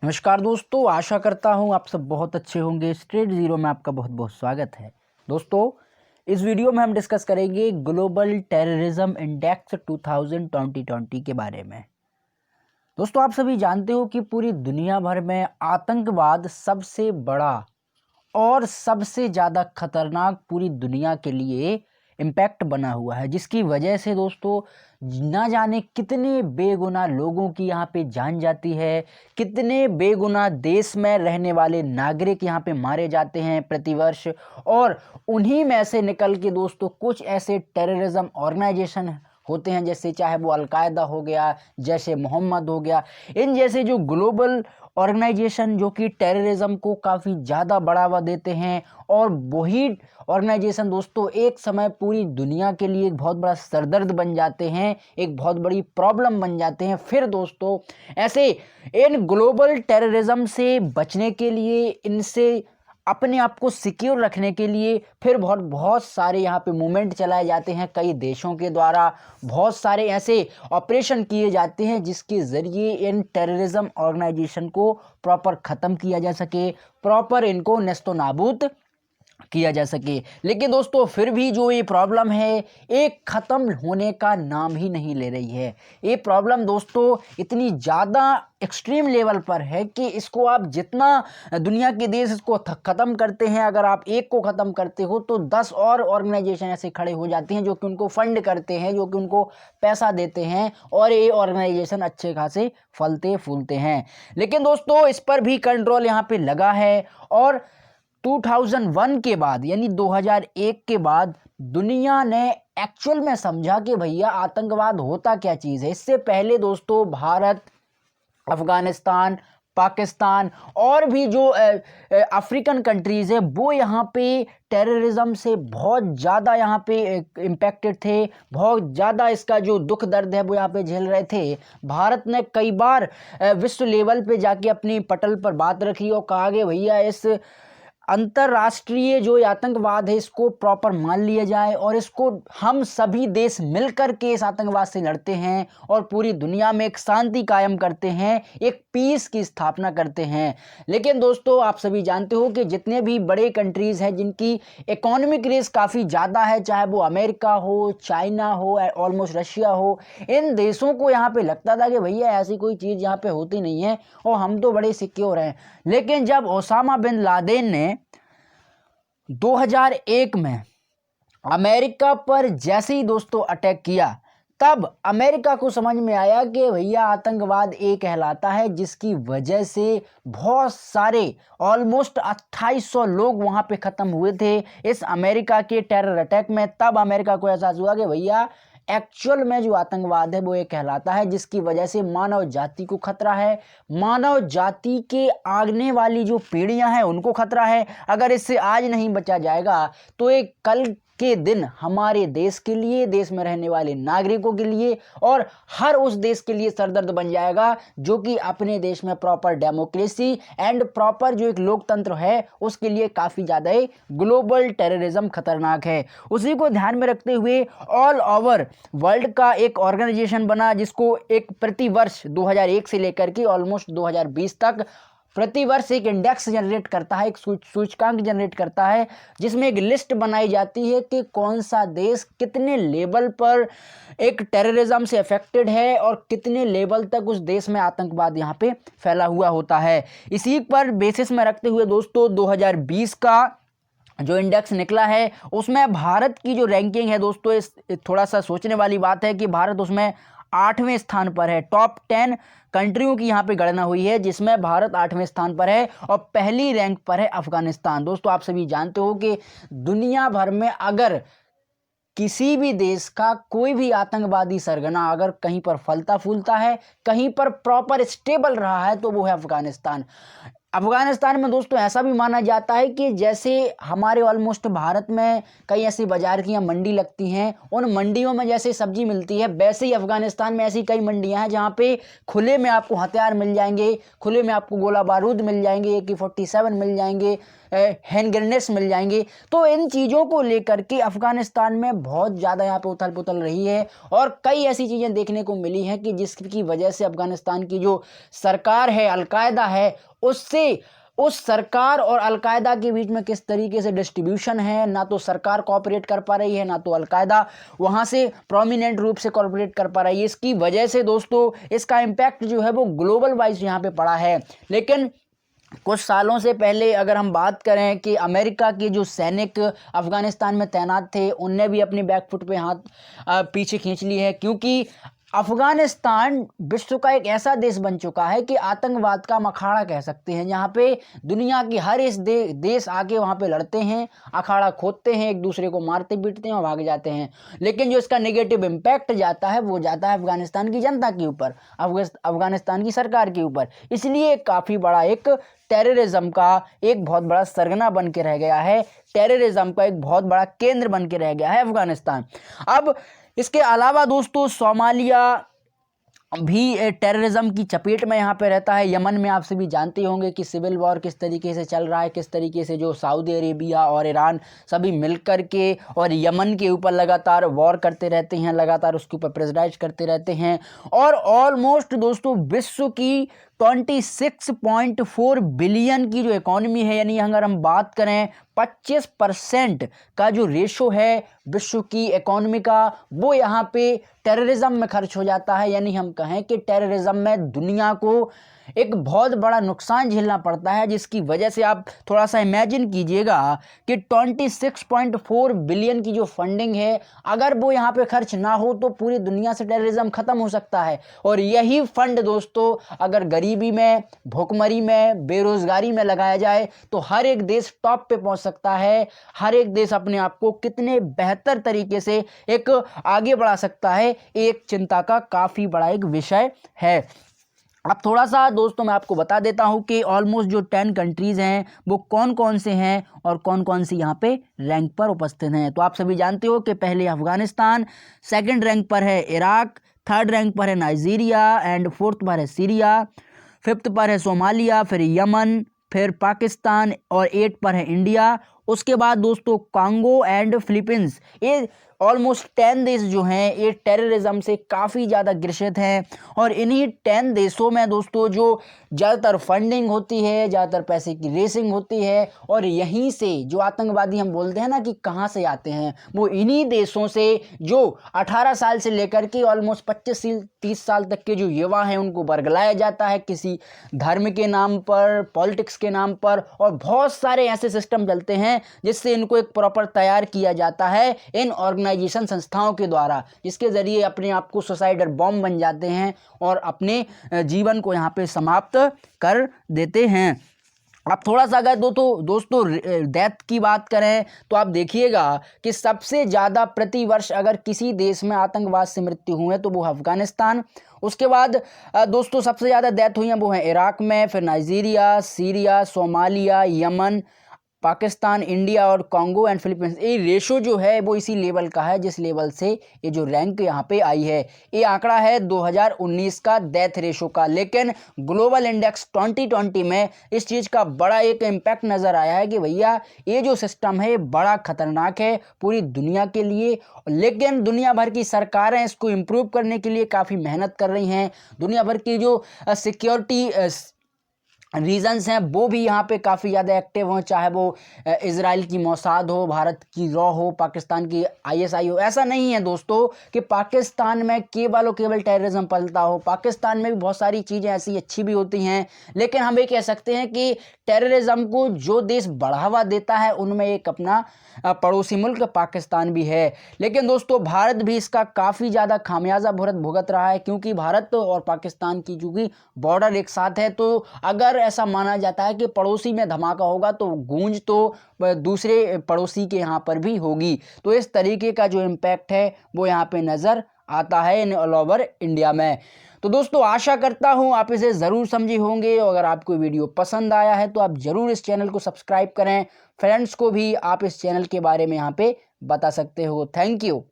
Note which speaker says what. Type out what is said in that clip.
Speaker 1: नमस्कार दोस्तों, आशा करता हूँ आप सब बहुत अच्छे होंगे। स्ट्रेट ज़ीरो में आपका बहुत बहुत स्वागत है। दोस्तों, इस वीडियो में हम डिस्कस करेंगे ग्लोबल टेररिज्म इंडेक्स 2020 के बारे में। दोस्तों, आप सभी जानते हो कि पूरी दुनिया भर में आतंकवाद सबसे बड़ा और सबसे ज़्यादा खतरनाक पूरी दुनिया के लिए इम्पैक्ट बना हुआ है, जिसकी वजह से दोस्तों ना जाने कितने बेगुनाह लोगों की यहाँ पे जान जाती है, कितने बेगुनाह देश में रहने वाले नागरिक यहाँ पे मारे जाते हैं प्रतिवर्ष। और उन्हीं में से निकल के दोस्तों कुछ ऐसे टेररिज्म ऑर्गेनाइजेशन होते हैं, जैसे चाहे वो अलकायदा हो गया, जैसे मोहम्मद हो गया, इन जैसे जो ग्लोबल ऑर्गेनाइजेशन जो कि टेररिज्म को काफ़ी ज़्यादा बढ़ावा देते हैं। और वही ऑर्गेनाइजेशन दोस्तों एक समय पूरी दुनिया के लिए एक बहुत बड़ा सरदर्द बन जाते हैं, एक बहुत बड़ी प्रॉब्लम बन जाते हैं। फिर दोस्तों ऐसे इन ग्लोबल टेररिज्म से बचने के लिए, इनसे अपने आप को सिक्योर रखने के लिए फिर बहुत बहुत सारे यहाँ पे मूवमेंट चलाए जाते हैं कई देशों के द्वारा। बहुत सारे ऐसे ऑपरेशन किए जाते हैं जिसके ज़रिए इन टेररिज्म ऑर्गेनाइजेशन को प्रॉपर ख़त्म किया जा सके, प्रॉपर इनको नेस्तो नाबूद किया जा सके। लेकिन दोस्तों फिर भी जो ये प्रॉब्लम है एक ख़त्म होने का नाम ही नहीं ले रही है। ये प्रॉब्लम दोस्तों इतनी ज़्यादा एक्सट्रीम लेवल पर है कि इसको आप जितना दुनिया के देश इसको ख़त्म करते हैं, अगर आप एक को ख़त्म करते हो तो 10 और ऑर्गेनाइजेशन ऐसे खड़े हो जाते हैं जो कि उनको फंड करते हैं, जो कि उनको पैसा देते हैं, और ये ऑर्गेनाइजेशन अच्छे खासे फलते फूलते हैं। लेकिन दोस्तों इस पर भी कंट्रोल यहाँ पे लगा है। और 2001 के बाद यानी 2001 के बाद दुनिया ने एक्चुअल में समझा कि भैया आतंकवाद होता क्या चीज़ है। इससे पहले दोस्तों भारत, अफगानिस्तान, पाकिस्तान और भी जो अफ्रीकन कंट्रीज़ है वो यहाँ पे टेररिज्म से बहुत ज़्यादा यहाँ पे इम्पेक्टेड थे, बहुत ज़्यादा इसका जो दुख दर्द है वो यहाँ पे झेल रहे थे। भारत ने कई बार विश्व लेवल पे जाके अपनी पटल पर बात रखी और कहा कि भैया इस अंतर्राष्ट्रीय जो आतंकवाद है इसको प्रॉपर मान लिया जाए और इसको हम सभी देश मिलकर के इस आतंकवाद से लड़ते हैं और पूरी दुनिया में एक शांति कायम करते हैं, एक पीस की स्थापना करते हैं। लेकिन दोस्तों आप सभी जानते हो कि जितने भी बड़े कंट्रीज़ हैं जिनकी इकोनॉमिक रेस काफ़ी ज़्यादा है, चाहे वो अमेरिका हो, चाइना हो, ऑलमोस्ट रशिया हो, इन देशों को यहाँ पे लगता था कि भैया ऐसी कोई चीज़ यहाँ पे होती नहीं है और हम तो बड़े सिक्योर हैं। लेकिन जब ओसामा बिन लादेन ने 2001 में अमेरिका पर जैसे ही दोस्तों अटैक किया, तब अमेरिका को समझ में आया कि भैया आतंकवाद एक कहलाता है, जिसकी वजह से बहुत सारे ऑलमोस्ट 2800 लोग वहां पे ख़त्म हुए थे इस अमेरिका के टेरर अटैक में। तब अमेरिका को एहसास हुआ कि भैया एक्चुअल में जो आतंकवाद है वो एक कहलाता है, जिसकी वजह से मानव जाति को खतरा है, मानव जाति के आगने वाली जो पीढ़ियां हैं उनको खतरा है। अगर इससे आज नहीं बचा जाएगा तो एक कल के दिन हमारे देश के लिए, देश में रहने वाले नागरिकों के लिए और हर उस देश के लिए सरदर्द बन जाएगा जो कि अपने देश में प्रॉपर डेमोक्रेसी एंड प्रॉपर जो एक लोकतंत्र है उसके लिए काफ़ी ज़्यादा ग्लोबल टेररिज्म खतरनाक है। उसी को ध्यान में रखते हुए ऑल ओवर वर्ल्ड का एक ऑर्गेनाइजेशन बना जिसको एक प्रतिवर्ष 2001 से लेकर के ऑलमोस्ट 2020 तक प्रतिवर्ष एक इंडेक्स जनरेट करता है, एक सूचकांक जनरेट करता है, जिसमें एक लिस्ट बनाई जाती है कि कौन सा देश कितने लेवल पर एक टेररिज्म से अफेक्टेड है और कितने लेवल तक उस देश में आतंकवाद यहाँ पे फैला हुआ होता है। इसी पर बेसिस में रखते हुए दोस्तों 2020 का जो इंडेक्स निकला है उसमें भारत की जो रैंकिंग है दोस्तों, इस थोड़ा सा सोचने वाली बात है कि भारत उसमें 8वें स्थान पर है। टॉप 10 कंट्रियों की यहाँ पे गणना हुई है जिसमें भारत 8वें स्थान पर है और पहली रैंक पर है अफगानिस्तान। दोस्तों आप सभी जानते हो कि दुनिया भर में अगर किसी भी देश का कोई भी आतंकवादी सरगना अगर कहीं पर फलता फूलता है, कहीं पर प्रॉपर स्टेबल रहा है, तो वो है अफगानिस्तान। अफगानिस्तान में दोस्तों ऐसा भी माना जाता है कि जैसे हमारे ऑलमोस्ट भारत में कई ऐसी बाजार की या मंडी लगती हैं, उन मंडियों में जैसे सब्जी मिलती है, वैसे ही अफगानिस्तान में ऐसी कई मंडियां हैं जहां पे खुले में आपको हथियार मिल जाएंगे, खुले में आपको गोला बारूद मिल जाएंगे, AK-47 मिल जाएंगे, हैंड ग्रेनेड्स मिल जाएंगे। तो इन चीज़ों को लेकर के अफगानिस्तान में बहुत ज़्यादा यहाँ पे उथल पुथल रही है और कई ऐसी चीज़ें देखने को मिली हैं कि जिसकी वजह से अफगानिस्तान की जो सरकार है, अलकायदा है, उससे उस सरकार और अलकायदा के बीच में किस तरीके से डिस्ट्रीब्यूशन है, ना तो सरकार कोऑपरेट कर पा रही है, ना तो अलकायदा वहाँ से प्रोमिनेंट रूप से कोऑपरेट कर पा रही है। इसकी वजह से दोस्तों इसका इम्पैक्ट जो है वो ग्लोबल वाइज यहाँ पे पड़ा है। लेकिन कुछ सालों से पहले अगर हम बात करें कि अमेरिका के जो सैनिक अफगानिस्तान में तैनात थे, उनने भी अपनी बैकफुट पे हाथ पीछे खींच ली है, क्योंकि अफगानिस्तान विश्व का एक ऐसा देश बन चुका है कि आतंकवाद का अखाड़ा कह सकते हैं। यहाँ पे दुनिया की हर इस देश आके वहाँ पे लड़ते हैं, अखाड़ा खोदते हैं, एक दूसरे को मारते पीटते हैं और भाग जाते हैं। लेकिन जो इसका नेगेटिव इम्पैक्ट जाता है वो जाता है अफगानिस्तान की जनता के ऊपर, अफगानिस्तान की सरकार के ऊपर। इसलिए काफ़ी बड़ा एक टेररिज्म का एक बहुत बड़ा सरगना बन के रह गया है, टेररिज्म का एक बहुत बड़ा केंद्र बन के रह गया है अफगानिस्तान। अब इसके अलावा दोस्तों सोमालिया भी टेररिज्म की चपेट में यहाँ पे रहता है। यमन में आप सभी जानते होंगे कि सिविल वॉर किस तरीके से चल रहा है, किस तरीके से जो सऊदी अरेबिया और ईरान सभी मिलकर के और यमन के ऊपर लगातार वॉर करते रहते हैं, लगातार उसके ऊपर प्रेशराइज करते रहते हैं। और ऑलमोस्ट दोस्तों विश्व की 26.4 बिलियन की जो इकॉनमी है, यानी अगर हम बात करें 25% का जो रेशो है विश्व की इकॉनमी का, वो यहाँ पे टेररिज्म में खर्च हो जाता है। यानी हम कहें कि टेररिज्म में दुनिया को एक बहुत बड़ा नुकसान झेलना पड़ता है, जिसकी वजह से आप थोड़ा सा इमेजिन कीजिएगा कि 26.4 बिलियन की जो फंडिंग है, अगर वो यहाँ पे खर्च ना हो तो पूरी दुनिया से टेररिज्म खत्म हो सकता है। और यही फंड दोस्तों अगर गरीबी में, भुखमरी में, बेरोजगारी में लगाया जाए तो हर एक देश टॉप पे पहुंच सकता है, हर एक देश अपने आप को कितने बेहतर तरीके से एक आगे बढ़ा सकता है, एक चिंता का काफ़ी बड़ा एक विषय है। अब थोड़ा सा दोस्तों मैं आपको बता देता हूं कि ऑलमोस्ट जो 10 कंट्रीज़ हैं वो कौन कौन से हैं और कौन कौन सी यहाँ पे रैंक पर उपस्थित हैं। तो आप सभी जानते हो कि पहले अफगानिस्तान, सेकंड रैंक पर है इराक, थर्ड रैंक पर है नाइजीरिया एंड फोर्थ पर है सीरिया, फिफ्थ पर है सोमालिया, फिर यमन, फिर पाकिस्तान और 8 पर है इंडिया। उसके बाद दोस्तों कांगो एंड फिलीपींस। ये ऑलमोस्ट 10 देश जो हैं ये टेररिज्म से काफ़ी ज़्यादा ग्रसित हैं और इन्हीं 10 देशों में दोस्तों जो ज़्यादातर फंडिंग होती है, ज़्यादातर पैसे की रेसिंग होती है और यहीं से जो आतंकवादी हम बोलते हैं ना कि कहाँ से आते हैं, वो इन्हीं देशों से जो 18 साल से लेकर के ऑलमोस्ट 25 से 30 साल तक के जो युवा हैं उनको बरगलाया जाता है किसी धर्म के नाम पर, पॉलिटिक्स के नाम पर, और बहुत सारे ऐसे सिस्टम चलते हैं जिससे इनको एक प्रॉपर तैयार किया जाता है इन ऑर्गेनाइजेशन संस्थाओं के द्वारा, जिसके ज़रिए अपने आप को सुसाइडर बॉम्ब बन जाते हैं और अपने जीवन को यहाँ पे समाप्त कर देते हैं। अब थोड़ा सा अगर दोस्तों डेथ की बात करें तो आप देखिएगा कि सबसे ज़्यादा प्रति वर्ष अगर किसी देश में आतंकवाद से मृत्यु हुई है तो वो अफगानिस्तान। उसके बाद दोस्तों सबसे ज़्यादा डेथ हुई हैं वो हैं इराक में, फिर Nigeria, Syria, Somalia, Yemen, Pakistan, India और कांगो एंड फिलीपींस। ये रेशो जो है वो इसी लेवल का है जिस लेवल से ये जो रैंक यहाँ पे आई है। ये आंकड़ा है 2019 का डेथ रेशो का, लेकिन ग्लोबल इंडेक्स 2020 में इस चीज़ का बड़ा एक इम्पैक्ट नज़र आया है कि भैया ये जो सिस्टम है बड़ा खतरनाक है पूरी दुनिया के लिए। लेकिन दुनिया भर की सरकारें इसको इम्प्रूव करने के लिए काफ़ी मेहनत कर रही हैं। दुनिया भर की जो सिक्योरिटी रीजन्स हैं वो भी यहाँ पे काफ़ी ज़्यादा एक्टिव हों, चाहे वो इजराइल की मोसाद हो, भारत की रॉ हो, पाकिस्तान की ISI हो। ऐसा नहीं है दोस्तों कि पाकिस्तान में केवल और केवल टेररिज्म पलता हो, पाकिस्तान में भी बहुत सारी चीज़ें ऐसी अच्छी भी होती हैं। लेकिन हम ये कह सकते हैं कि टेररिज्म को जो देश बढ़ावा देता है उनमें एक अपना पड़ोसी मुल्क पाकिस्तान भी है। लेकिन दोस्तों भारत भी इसका काफ़ी ज़्यादा खामियाजा भुगत रहा है, क्योंकि भारत और पाकिस्तान की चूँकि बॉर्डर एक साथ है, तो अगर ऐसा माना जाता है कि पड़ोसी में धमाका होगा तो गूंज तो दूसरे पड़ोसी के यहाँ पर भी होगी। तो इस तरीके का जो इम्पैक्ट है वो यहाँ पे नज़र आता है इन ऑल ओवर इंडिया में। तो दोस्तों आशा करता हूं आप इसे ज़रूर समझे होंगे, और अगर आपको वीडियो पसंद आया है तो आप ज़रूर इस चैनल को सब्सक्राइब करें। फ्रेंड्स को भी आप इस चैनल के बारे में यहाँ पे बता सकते हो। Thank you.